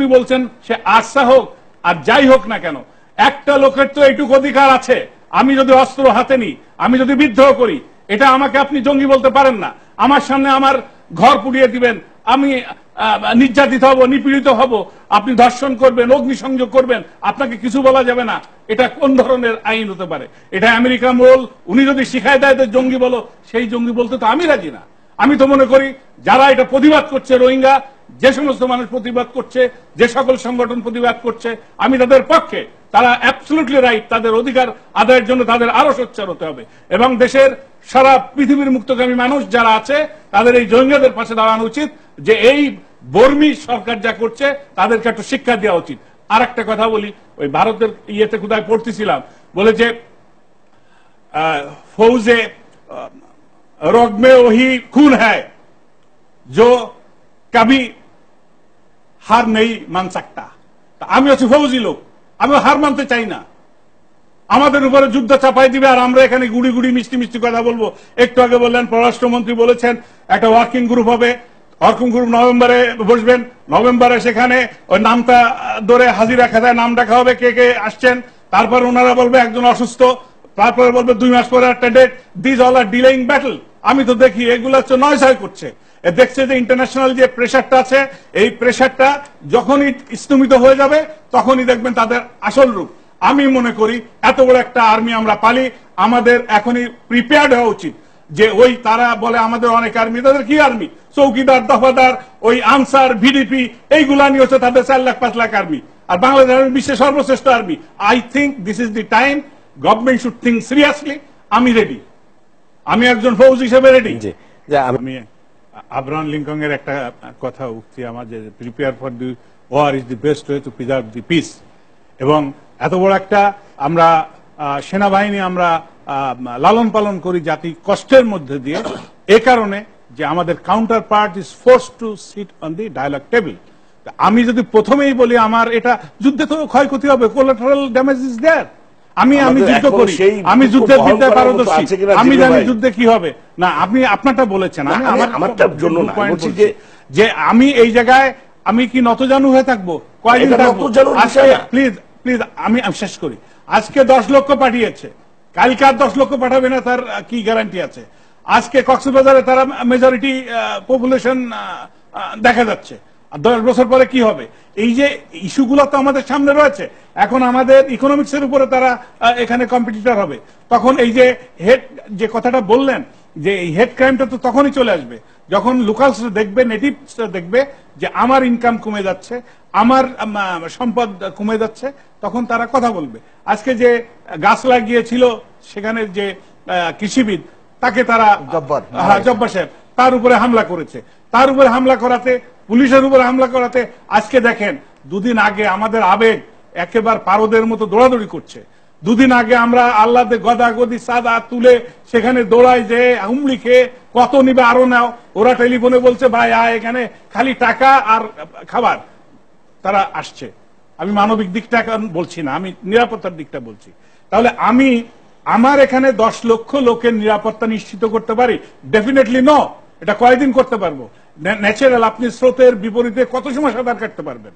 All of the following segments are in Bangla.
আপনি বলছেন সে আরসা হোক আর যাই হোক না কেন, একটা লোকের তো এইটুকু অধিকার আছে, আমি যদি অস্ত্র হাতে নিই, আমি যদি বিদ্রোহ করি, এটা আমাকে আপনি জঙ্গি বলতে পারেন না। আমার সামনে আমার ঘর পুড়িয়ে দিবেন, আমি নির্যাতিত হব, নিপীড়িত হব, আপনি ধর্ষণ করবেন, অগ্নিসংযোগ করবেন, আপনাকে কিছু বলা যাবে না। এটা কোন ধরনের আইন হতে পারে? এটা আমেরিকান রোল। উনি যদি শিখায় দেয় যে জঙ্গি বলো, সেই জঙ্গি বলতে তো আমি রাজি না। আমি তো মনে করি যারা এটা প্রতিবাদ করছে, রোহিঙ্গা যে সমস্ত মানুষ প্রতিবাদ করছে, যে সকল সংগঠন প্রতিবাদ করছে, আমি তাদের পক্ষে। তারা অ্যাবসলিউটলি রাইট, তাদের অধিকার আদায়ের জন্য তাদের আরো সোচ্চার হতে হবে, এবং দেশের সারা পৃথিবীর মুক্তকামী মানুষ যারা আছে তাদের এই রোহিঙ্গাদের পাশে দাঁড়ানো উচিত, যে এই বর্মী সরকার যা করছে তাদেরকে একটু শিক্ষা দেওয়া উচিত। আর একটা কথা বলি, ওই ভারতের ইয়েতে কোথায় পড়তেছিলাম, বলে যে ফৌজে রগ মে ওহি খুন হ্যায় जो कभी हार नहीं मान सकता। আমি হচ্ছে ফৌজি লোক, আমি হার মানতে চাই না। আমাদের উপরে যুদ্ধ চাপাই দিবে আর আমরা এখানে গুড়ি গুড়ি মিষ্টি মিষ্টি কথা বলবো। একটু আগে বললেন পররাষ্ট্রমন্ত্রী বলেছেন একটা ওয়ার্কিং গ্রুপ হবে, ওয়ার্কিং গ্রুপ নভেম্বরে বসবেন, নভেম্বরে সেখানে ওই নামটা ধরে হাজিরা খাতায় নাম ডাকা হবে কে কে আসছেন, তারপর ওনারা বলবে একজন অসুস্থ, তারপরে বলবে 2 মাস পরে একটা date. This all are delaying battle. আমি তো দেখি এগুলো হচ্ছে নয়ছয় করছে। দেখছে যে ইন্টারন্যাশনাল যে প্রেশারটা আছে, এই প্রেশারটা যখনই স্তমিত হয়ে যাবে তখনই দেখবেন তাদের আসল রূপ। আমি মনে করি এত বড় একটা আর্মি আমরা পালি, আমাদের এখনই প্রিপেয়ার্ড হওয়া উচিত। যে ওই তারা বলে আমাদের অনেক আর্মি, তাদের কি আর্মি? চৌকিদার, দফাদার, ওই আনসার, ভিডিপি, এইগুলা নিয়ে হচ্ছে তাদের 4 লাখ 5 লাখ আর্মি। আর বাংলাদেশ বিশ্বের সর্বশ্রেষ্ঠ army. I think this is the time government should think seriously. আমি রেডি, আমি একজন ফৌজ হিসেবে রেডি। আমি আব্রাহাম লিঙ্কন এর একটা কথা উক্তি আমার, যে prepare for the war is the best way to preserve the peace. এবং এত বড় একটা আমরা সেনাবাহিনী আমরা লালন পালন করি জাতি কষ্টের মধ্যে দিয়ে, এ কারণে যে আমাদের counter part is force to sit on the dialogue table. আমি যদি প্রথমেই বলি আমার এটা যুদ্ধে তো ক্ষয়ক্ষতি হবে, কোলাটারাল ড্যামেজ ইজ দেয়ার। আমি যুদ্ধ করি, আমি যুদ্ধের বিদ্যায় পারদর্শী, আমি জানি যুদ্ধে কি হবে না। আপনি আপনারটা বলেছেন, আমি আমারটার জন্য বলছি যে আমি এই জায়গায় আমি কি নতজানু হয়ে থাকবো? কয়দিন থাকবো? প্লিজ প্লিজ আমি শেষ করি। আজকে 10 লক্ষ পাঠিয়েছে, কালকে আর 10 লক্ষ পাঠাবে না, তার কি গ্যারান্টি আছে? আজকে কক্সবাজারে তারা মেজরিটি পপুলেশন দেখা যাচ্ছে, 10 বছর পরে কি হবে? এই যে ইস্যুগুলো তো আমাদের সামনে রয়েছে। এখন আমাদের ইকোনমিক্স এর উপরে তারা এখানে কম্পিটিটর হবে। তখন এই যে হেড যে কথাটা বললেন, যে এই হেড ক্রাইমটা তো তখনই চলে আসবে যখন লোকালসরা দেখবে, নেটিভসরা দেখবে যে আমার ইনকাম কমে যাচ্ছে, আমার সম্পদ কমে যাচ্ছে, তখন তারা কথা বলবে। আজকে যে গাছ লাগিয়েছিল সেখানে যে কৃষিবিদ, তাকে তারা জব্বার সাহেব, তার উপরে হামলা করেছে। তার উপরে হামলা করাতে, পুলিশের উপরে হামলা করাতে আজকে দেখেন 2 দিন আগে আমাদের আবেগ একেবারে পারদের মতো দৌড়াদৌড়ি করছে। 2 দিন আগে আমরা আল্লাহদের গদা গদি সাদা তুলে সেখানে দৌড়াই, যে হুমড়ি খেয়ে কত নিবে আরো নাও। ওরা টেলিফোনে বলছে ভাই আয়, এখানে খালি টাকা আর খাবার। তারা আসছে। আমি মানবিক দিকটা বলছি না, আমি নিরাপত্তার দিকটা বলছি। তাহলে আমি আমার এখানে 10 লক্ষ লোকের নিরাপত্তা নিশ্চিত করতে পারি? Definitely no. এটা কয়দিন করতে পারবো? ন্যাচারাল, আপনি স্রোতের বিপরীতে কত সময় সাঁতার কাটতে পারবেন?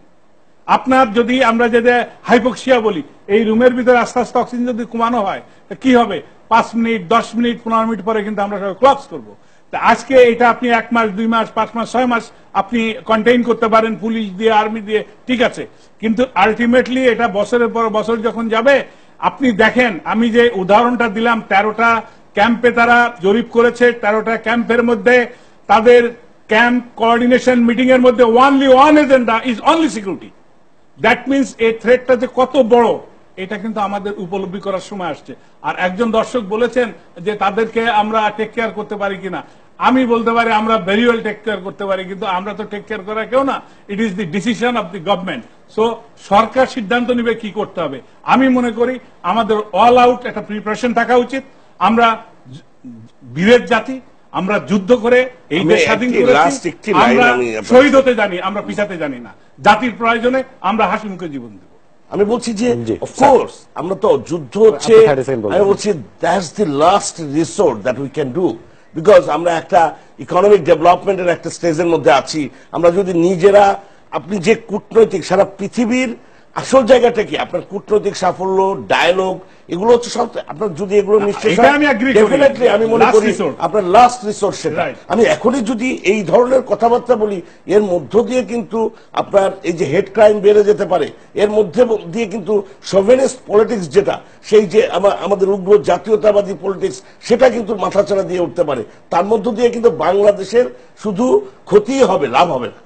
আপনার যদি আমরা যদি হাইপোক্সিয়া বলি, এই রুমের ভিতরে আস্তে আস্তে অক্সিজেন যদি কমানো হয় কি হবে? 5 মিনিট, 10 মিনিট, 15 মিনিট পরে কিন্তু আমরা সবাই ক্লাস করবো। আজকে এটা আপনি 1 মাস, 2 মাস, 5 মাস, 6 মাস আপনি কন্টেইন করতে পারেন পুলিশ দিয়ে, আর্মি দিয়ে, ঠিক আছে। কিন্তু আলটিমেটলি এটা বছরের পর বছর যখন যাবে, আপনি দেখেন, আমি যে উদাহরণটা দিলাম, 13টা ক্যাম্পে তারা জরিপ করেছে। 13টা ক্যাম্পের মধ্যে তাদের ক্যাম্প কোঅর্ডিনেশন মিটিং এর মধ্যে only one agenda is only security. That means এই থ্রেটটা যে কত বড়, এটা কিন্তু আমাদের উপলব্ধি করার সময় আসছে। আর একজন দর্শক বলেছেন যে তাদেরকে আমরা টেক কেয়ার করতে পারি কিনা। আমি বলতে পারি আমরা ভেরি ওয়েল টেক কেয়ার করতে পারি, কিন্তু আমরা তো টেক কেয়ার করা কেউ না। It is the decision of the government. So সরকার সিদ্ধান্ত নিবে কি করতে হবে। আমি মনে করি আমাদের অল আউট একটা প্রিপারেশন থাকা উচিত। আমরা বীরের জাতি, আমরা যুদ্ধ করে এই দেশ স্বাধীন করেছি, আমরা শহীদ হতে জানি, আমরা পিছাতে জানি না। জাতির প্রয়োজনে আমরা হাসি মুখে জীবন দেব। আমি বলছি যে অফকোর্স আমরা তো যুদ্ধ হচ্ছে, আমি বলছি that's the last resort that we can do, because আমরা একটা ইকোনমিক ডেভেলপমেন্টের একটা স্টেজের মধ্যে আছি। আমরা যদি নিজেরা আপনি যে কূটনৈতিক সারা পৃথিবীর আসল জায়গাটা কি আপনার কূটনৈতিক সাফল্য, ডায়ালগ, এগুলো হচ্ছে সব। আপনার যদি এগুলো নিশ্চয়ই ডেফিনেটলি আমি মনে করি আপনার লাস্ট রিসোর্স সেটা। আমি এখনই যদি এই ধরনের কথাবার্তা বলি, এর মধ্য দিয়ে কিন্তু আপনার এই যে হেড ক্রাইম বেড়ে যেতে পারে, এর মধ্যে দিয়ে কিন্তু সোভেনিস্ট পলিটিক্স যেটা, সেই যে আমাদের উগ্র জাতীয়তাবাদী পলিটিক্স, সেটা কিন্তু মাথাচাড়া দিয়ে উঠতে পারে। তার মধ্য দিয়ে কিন্তু বাংলাদেশের শুধু ক্ষতি হবে, লাভ হবে না।